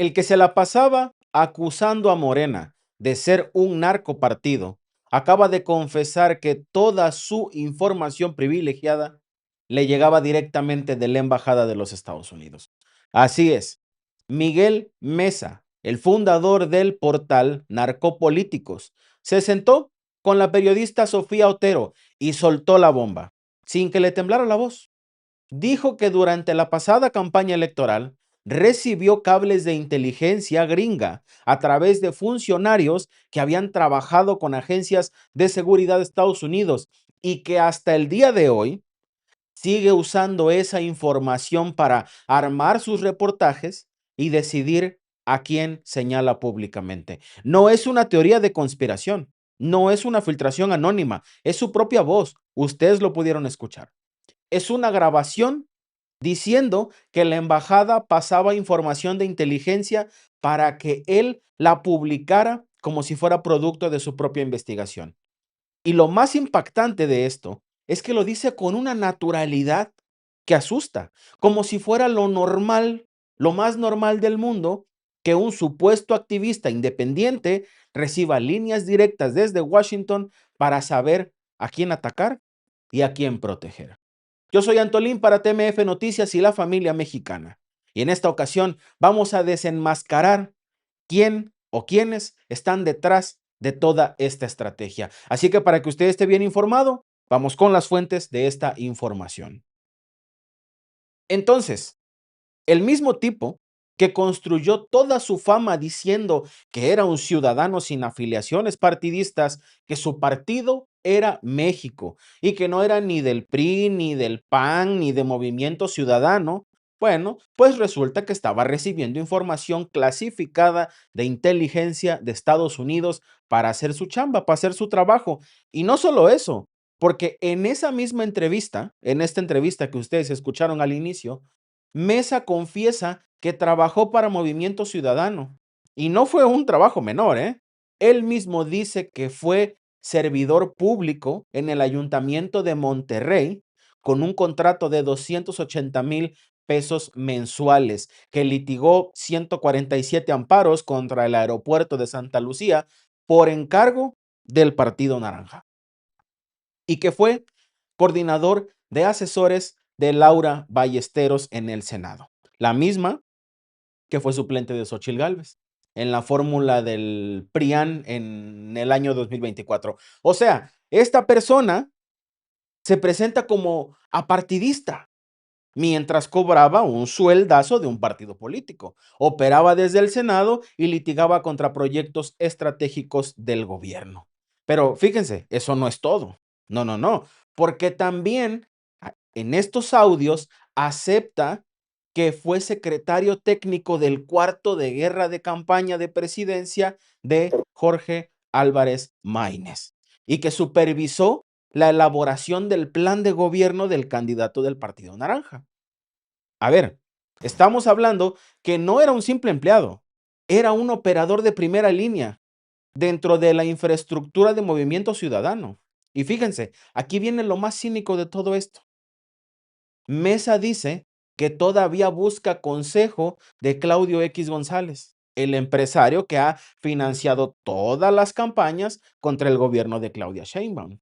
El que se la pasaba acusando a Morena de ser un narcopartido, acaba de confesar que toda su información privilegiada le llegaba directamente de la Embajada de los Estados Unidos. Así es, Miguel Mesa, el fundador del portal Narcopolíticos, se sentó con la periodista Sofía Otero y soltó la bomba, sin que le temblara la voz. Dijo que durante la pasada campaña electoral recibió cables de inteligencia gringa a través de funcionarios que habían trabajado con agencias de seguridad de Estados Unidos y que hasta el día de hoy sigue usando esa información para armar sus reportajes y decidir a quién señala públicamente. No es una teoría de conspiración, no es una filtración anónima, es su propia voz. Ustedes lo pudieron escuchar. Es una grabación diciendo que la embajada pasaba información de inteligencia para que él la publicara como si fuera producto de su propia investigación. Y lo más impactante de esto es que lo dice con una naturalidad que asusta, como si fuera lo normal, lo más normal del mundo, que un supuesto activista independiente reciba líneas directas desde Washington para saber a quién atacar y a quién proteger. Yo soy Antolín para TMF Noticias y la familia mexicana. Y en esta ocasión vamos a desenmascarar quién o quiénes están detrás de toda esta estrategia. Así que para que usted esté bien informado, vamos con las fuentes de esta información. Entonces, el mismo tipo que construyó toda su fama diciendo que era un ciudadano sin afiliaciones partidistas, que su partido era México y que no era ni del PRI, ni del PAN, ni de Movimiento Ciudadano, bueno, pues resulta que estaba recibiendo información clasificada de inteligencia de Estados Unidos para hacer su chamba, para hacer su trabajo. Y no solo eso, porque en esa misma entrevista, en esta entrevista que ustedes escucharon al inicio, Mesa confiesa que trabajó para Movimiento Ciudadano y no fue un trabajo menor, ¿eh? Él mismo dice que fue servidor público en el Ayuntamiento de Monterrey con un contrato de 280,000 pesos mensuales, que litigó 147 amparos contra el aeropuerto de Santa Lucía por encargo del Partido Naranja y que fue coordinador de asesores de Laura Ballesteros en el Senado, la misma que fue suplente de Xóchitl Gálvez en la fórmula del PRIAN en el año 2024. O sea, esta persona se presenta como apartidista mientras cobraba un sueldazo de un partido político, operaba desde el Senado y litigaba contra proyectos estratégicos del gobierno. Pero fíjense, eso no es todo. No, no, no, porque también en estos audios acepta que fue secretario técnico del cuarto de guerra de campaña de presidencia de Jorge Álvarez Maínez y que supervisó la elaboración del plan de gobierno del candidato del Partido Naranja. A ver, estamos hablando que no era un simple empleado, era un operador de primera línea dentro de la infraestructura de Movimiento Ciudadano. Y fíjense, aquí viene lo más cínico de todo esto. Mesa dice que todavía busca consejo de Claudio X González, el empresario que ha financiado todas las campañas contra el gobierno de Claudia Sheinbaum.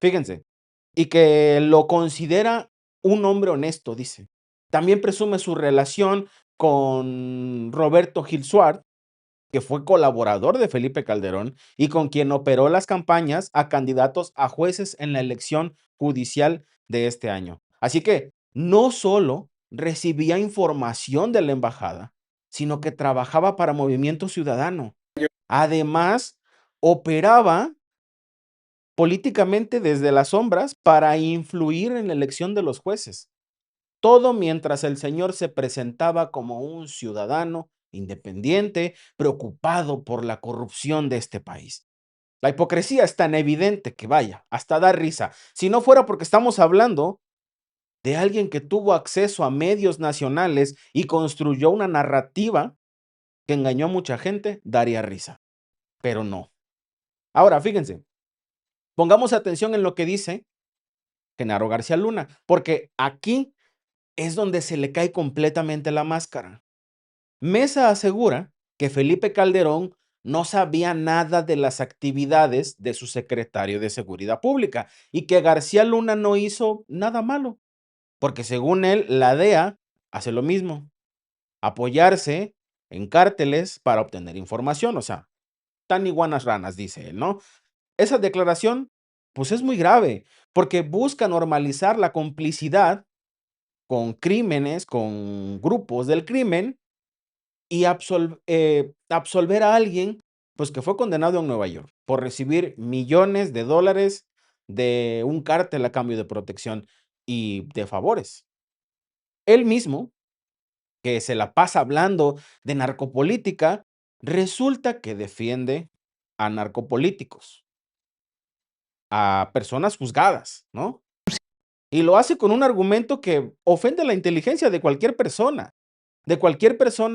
Fíjense, y que lo considera un hombre honesto, dice. También presume su relación con Roberto Gil Suart, que fue colaborador de Felipe Calderón y con quien operó las campañas a candidatos a jueces en la elección judicial de este año. Así que no solo recibía información de la embajada, sino que trabajaba para Movimiento Ciudadano. Además, operaba políticamente desde las sombras para influir en la elección de los jueces. Todo mientras el señor se presentaba como un ciudadano independiente, preocupado por la corrupción de este país. La hipocresía es tan evidente que vaya, hasta da risa. Si no fuera porque estamos hablando de alguien que tuvo acceso a medios nacionales y construyó una narrativa que engañó a mucha gente, daría risa. Pero no. Ahora, fíjense, pongamos atención en lo que dice Genaro García Luna, porque aquí es donde se le cae completamente la máscara. Mesa asegura que Felipe Calderón no sabía nada de las actividades de su secretario de Seguridad Pública y que García Luna no hizo nada malo, porque según él, la DEA hace lo mismo, apoyarse en cárteles para obtener información, o sea, tan iguanas ranas, dice él, ¿no? Esa declaración, pues es muy grave, porque busca normalizar la complicidad con crímenes, con grupos del crimen y absolver a alguien, pues, que fue condenado en Nueva York por recibir millones de dólares de un cártel a cambio de protección y de favores. Él mismo, que se la pasa hablando de narcopolítica, resulta que defiende a narcopolíticos, a personas juzgadas, ¿no? Y lo hace con un argumento que ofende la inteligencia de cualquier persona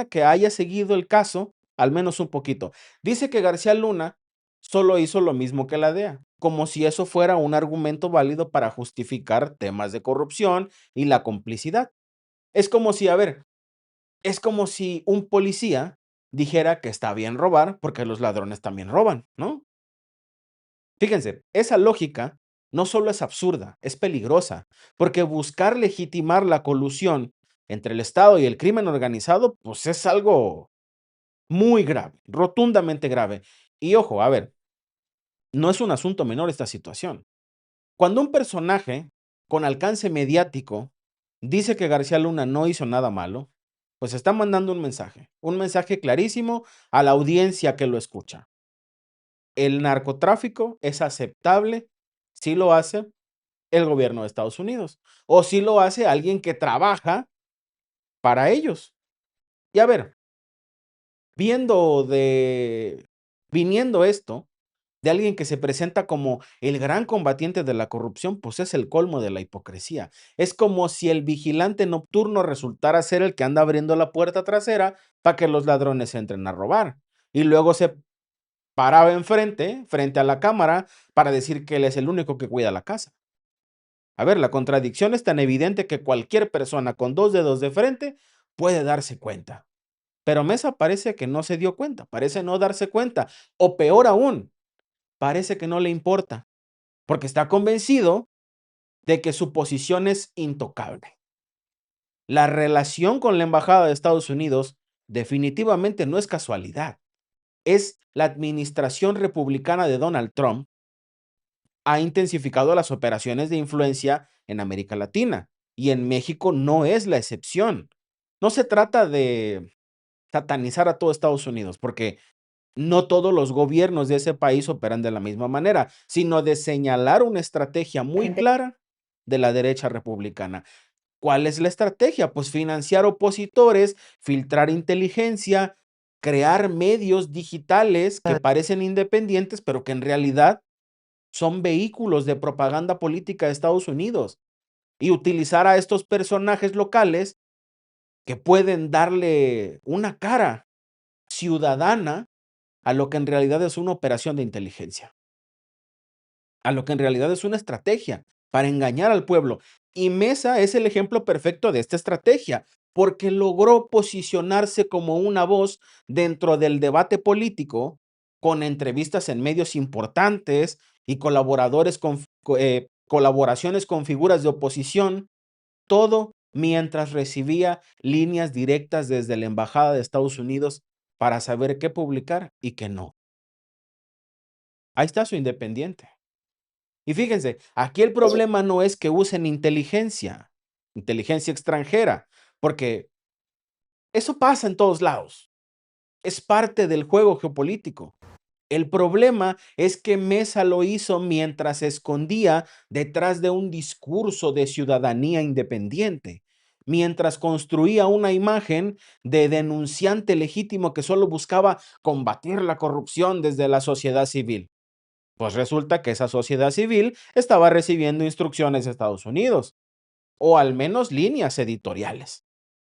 que haya seguido el caso, al menos un poquito. Dice que García Luna solo hizo lo mismo que la DEA, como si eso fuera un argumento válido para justificar temas de corrupción y la complicidad. Es como si, a ver, es como si un policía dijera que está bien robar porque los ladrones también roban, ¿no? Fíjense, esa lógica no solo es absurda, es peligrosa, porque buscar legitimar la colusión entre el Estado y el crimen organizado, pues es algo muy grave, rotundamente grave. Y ojo, a ver, no es un asunto menor esta situación. Cuando un personaje con alcance mediático dice que García Luna no hizo nada malo, pues está mandando un mensaje clarísimo a la audiencia que lo escucha. El narcotráfico es aceptable si lo hace el gobierno de Estados Unidos o si lo hace alguien que trabaja para ellos. Y a ver, viendo de viniendo esto de alguien que se presenta como el gran combatiente de la corrupción, pues es el colmo de la hipocresía. Es como si el vigilante nocturno resultara ser el que anda abriendo la puerta trasera para que los ladrones entren a robar. Y luego se paraba enfrente, frente a la cámara, para decir que él es el único que cuida la casa. A ver, la contradicción es tan evidente que cualquier persona con dos dedos de frente puede darse cuenta. Pero Mesa parece que no se dio cuenta, parece no darse cuenta, o peor aún, parece que no le importa, porque está convencido de que su posición es intocable. La relación con la embajada de Estados Unidos definitivamente no es casualidad. Es la administración republicana de Donald Trump ha intensificado las operaciones de influencia en América Latina y en México no es la excepción. No se trata de satanizar a todo Estados Unidos, porque no todos los gobiernos de ese país operan de la misma manera, sino de señalar una estrategia muy clara de la derecha republicana. ¿Cuál es la estrategia? Pues financiar opositores, filtrar inteligencia, crear medios digitales que parecen independientes, pero que en realidad son vehículos de propaganda política de Estados Unidos y utilizar a estos personajes locales que pueden darle una cara ciudadana a lo que en realidad es una operación de inteligencia, a lo que en realidad es una estrategia para engañar al pueblo. Y Mesa es el ejemplo perfecto de esta estrategia, porque logró posicionarse como una voz dentro del debate político, con entrevistas en medios importantes y colaboraciones con figuras de oposición, todo mientras recibía líneas directas desde la Embajada de Estados Unidos para saber qué publicar y qué no. Ahí está su independiente. Y fíjense, aquí el problema no es que usen inteligencia extranjera, porque eso pasa en todos lados. Es parte del juego geopolítico. El problema es que Mesa lo hizo mientras se escondía detrás de un discurso de ciudadanía independiente, mientras construía una imagen de denunciante legítimo que solo buscaba combatir la corrupción desde la sociedad civil. Pues resulta que esa sociedad civil estaba recibiendo instrucciones de Estados Unidos, o al menos líneas editoriales,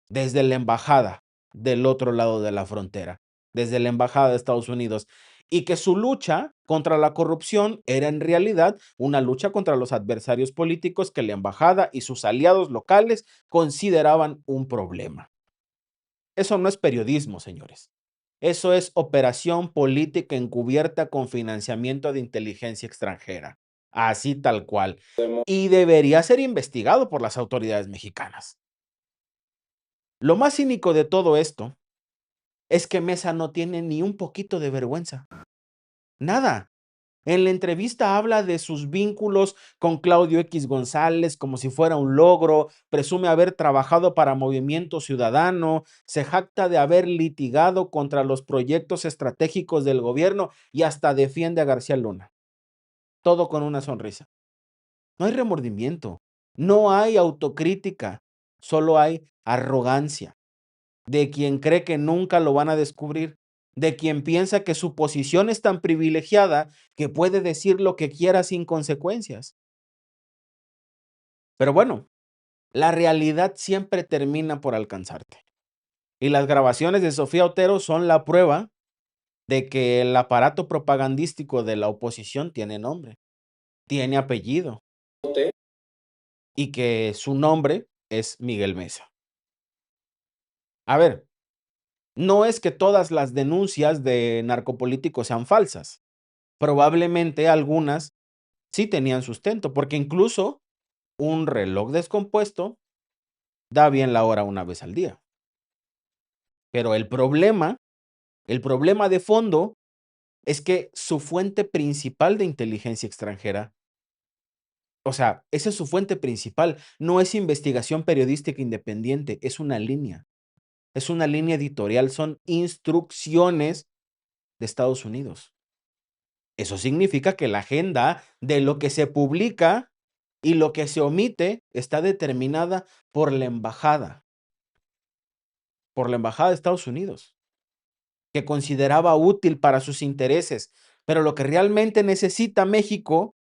desde la embajada del otro lado de la frontera, desde la embajada de Estados Unidos, y que su lucha contra la corrupción era en realidad una lucha contra los adversarios políticos que la embajada y sus aliados locales consideraban un problema. Eso no es periodismo, señores. Eso es operación política encubierta con financiamiento de inteligencia extranjera. Así tal cual. Y debería ser investigado por las autoridades mexicanas. Lo más cínico de todo esto es que Mesa no tiene ni un poquito de vergüenza. Nada. En la entrevista habla de sus vínculos con Claudio X González como si fuera un logro, presume haber trabajado para Movimiento Ciudadano, se jacta de haber litigado contra los proyectos estratégicos del gobierno y hasta defiende a García Luna. Todo con una sonrisa. No hay remordimiento, no hay autocrítica, solo hay arrogancia de quien cree que nunca lo van a descubrir, de quien piensa que su posición es tan privilegiada que puede decir lo que quiera sin consecuencias. Pero bueno, la realidad siempre termina por alcanzarte. Y las grabaciones de Sofía Otero son la prueba de que el aparato propagandístico de la oposición tiene nombre, tiene apellido y que su nombre es Miguel Mesa. A ver, no es que todas las denuncias de narcopolíticos sean falsas. Probablemente algunas sí tenían sustento, porque incluso un reloj descompuesto da bien la hora una vez al día. Pero el problema de fondo es que su fuente principal de inteligencia extranjera, o sea, esa es su fuente principal, no es investigación periodística independiente, es una línea editorial, son instrucciones de Estados Unidos. Eso significa que la agenda de lo que se publica y lo que se omite está determinada por la embajada de Estados Unidos, que consideraba útil para sus intereses, pero lo que realmente necesita México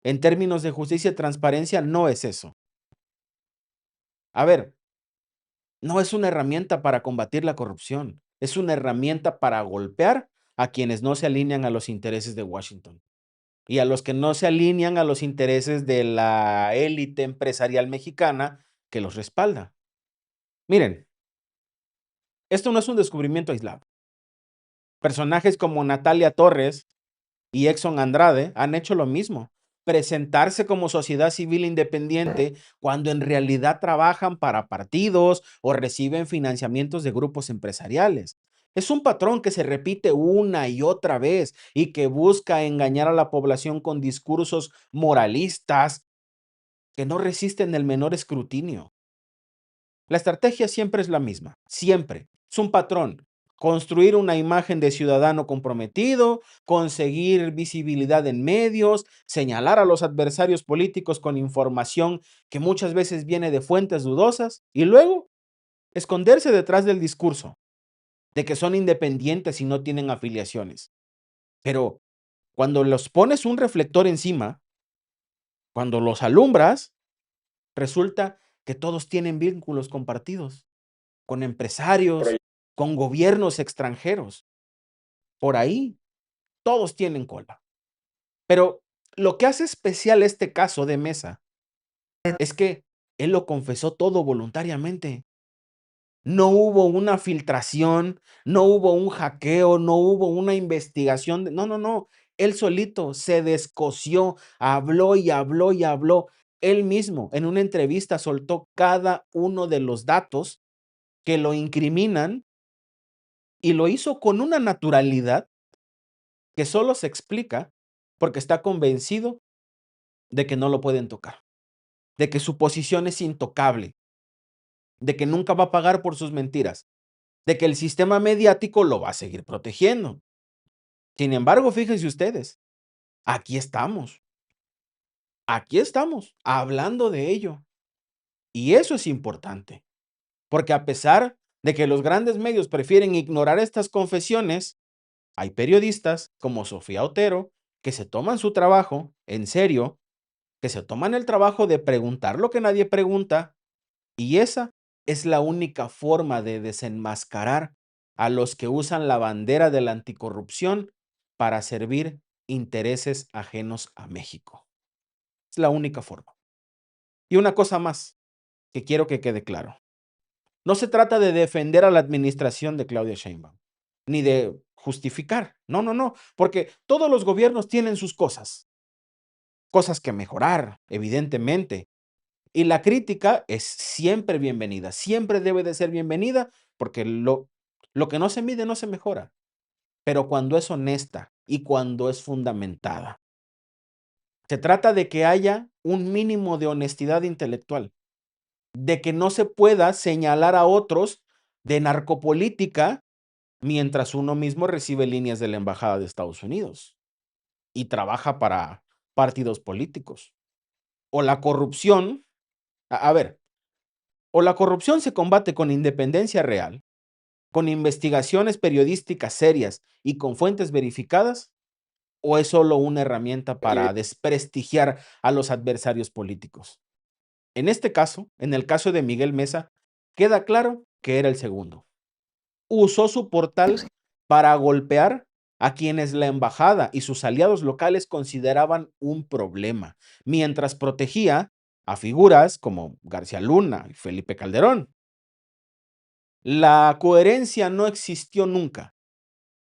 en términos de justicia y transparencia no es eso. A ver, no es una herramienta para combatir la corrupción, es una herramienta para golpear a quienes no se alinean a los intereses de Washington y a los que no se alinean a los intereses de la élite empresarial mexicana que los respalda. Miren, esto no es un descubrimiento aislado. Personajes como Natalia Torres y Exxon Andrade han hecho lo mismo, presentarse como sociedad civil independiente cuando en realidad trabajan para partidos o reciben financiamientos de grupos empresariales. Es un patrón que se repite una y otra vez y que busca engañar a la población con discursos moralistas que no resisten el menor escrutinio. La estrategia siempre es la misma, siempre. Es un patrón. Construir una imagen de ciudadano comprometido, conseguir visibilidad en medios, señalar a los adversarios políticos con información que muchas veces viene de fuentes dudosas y luego esconderse detrás del discurso de que son independientes y no tienen afiliaciones. Pero cuando los pones un reflector encima, cuando los alumbras, resulta que todos tienen vínculos compartidos con empresarios, con gobiernos extranjeros. Por ahí, todos tienen cola. Pero lo que hace especial este caso de Mesa es que él lo confesó todo voluntariamente. No hubo una filtración, no hubo un hackeo, no hubo una investigación. No, no, no. Él solito se descosió, habló y habló y habló. Él mismo en una entrevista soltó cada uno de los datos que lo incriminan y lo hizo con una naturalidad que solo se explica porque está convencido de que no lo pueden tocar, de que su posición es intocable, de que nunca va a pagar por sus mentiras, de que el sistema mediático lo va a seguir protegiendo. Sin embargo, fíjense ustedes, aquí estamos hablando de ello. Y eso es importante, porque a pesar de que los grandes medios prefieren ignorar estas confesiones, hay periodistas como Sofía Otero que se toman su trabajo en serio, que se toman el trabajo de preguntar lo que nadie pregunta, y esa es la única forma de desenmascarar a los que usan la bandera de la anticorrupción para servir intereses ajenos a México. Es la única forma. Y una cosa más que quiero que quede claro. No se trata de defender a la administración de Claudia Sheinbaum, ni de justificar. No, no, no, porque todos los gobiernos tienen sus cosas que mejorar, evidentemente. Y la crítica es siempre bienvenida, siempre debe de ser bienvenida, porque lo que no se mide no se mejora. Pero cuando es honesta y cuando es fundamentada. Se trata de que haya un mínimo de honestidad intelectual, de que no se pueda señalar a otros de narcopolítica mientras uno mismo recibe líneas de la embajada de Estados Unidos y trabaja para partidos políticos. O la corrupción, a ver, o la corrupción se combate con independencia real, con investigaciones periodísticas serias y con fuentes verificadas, o es solo una herramienta para desprestigiar a los adversarios políticos. En este caso, en el caso de Miguel Mesa, queda claro que era el segundo. Usó su portal para golpear a quienes la embajada y sus aliados locales consideraban un problema, mientras protegía a figuras como García Luna y Felipe Calderón. La coherencia no existió nunca,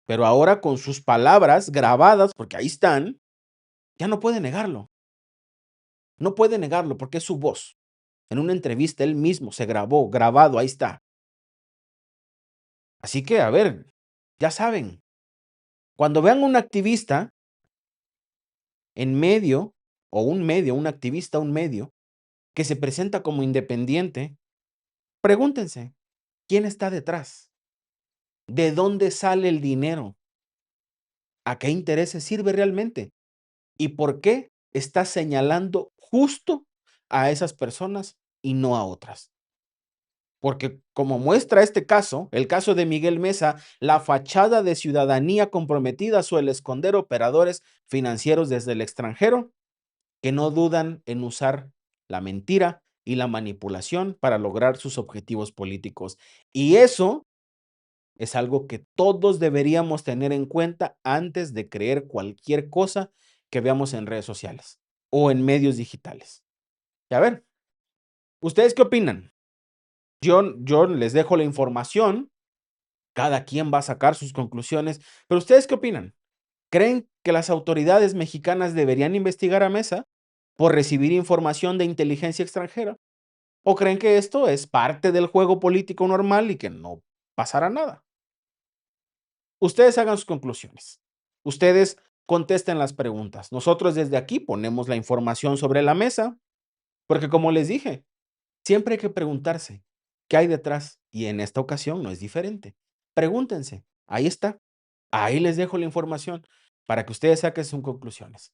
pero ahora con sus palabras grabadas, porque ahí están, ya no puede negarlo. No puede negarlo porque es su voz. En una entrevista él mismo se grabó, grabado, ahí está. Así que, a ver, ya saben, cuando vean un activista en medio, o un medio, un activista, un medio, que se presenta como independiente, pregúntense, ¿quién está detrás? ¿De dónde sale el dinero? ¿A qué intereses sirve realmente? ¿Y por qué está señalando justo a esas personas y no a otras? Porque como muestra este caso, el caso de Miguel Mesa, la fachada de ciudadanía comprometida suele esconder operadores financieros desde el extranjero que no dudan en usar la mentira y la manipulación para lograr sus objetivos políticos. Y eso es algo que todos deberíamos tener en cuenta antes de creer cualquier cosa que veamos en redes sociales o en medios digitales. Y a ver, ¿ustedes qué opinan? Yo les dejo la información, cada quien va a sacar sus conclusiones, pero ¿ustedes qué opinan? ¿Creen que las autoridades mexicanas deberían investigar a Mesa por recibir información de inteligencia extranjera? ¿O creen que esto es parte del juego político normal y que no pasará nada? Ustedes hagan sus conclusiones. Ustedes contesten las preguntas. Nosotros desde aquí ponemos la información sobre la mesa, porque como les dije, siempre hay que preguntarse qué hay detrás y en esta ocasión no es diferente. Pregúntense, ahí está. Ahí les dejo la información para que ustedes saquen sus conclusiones.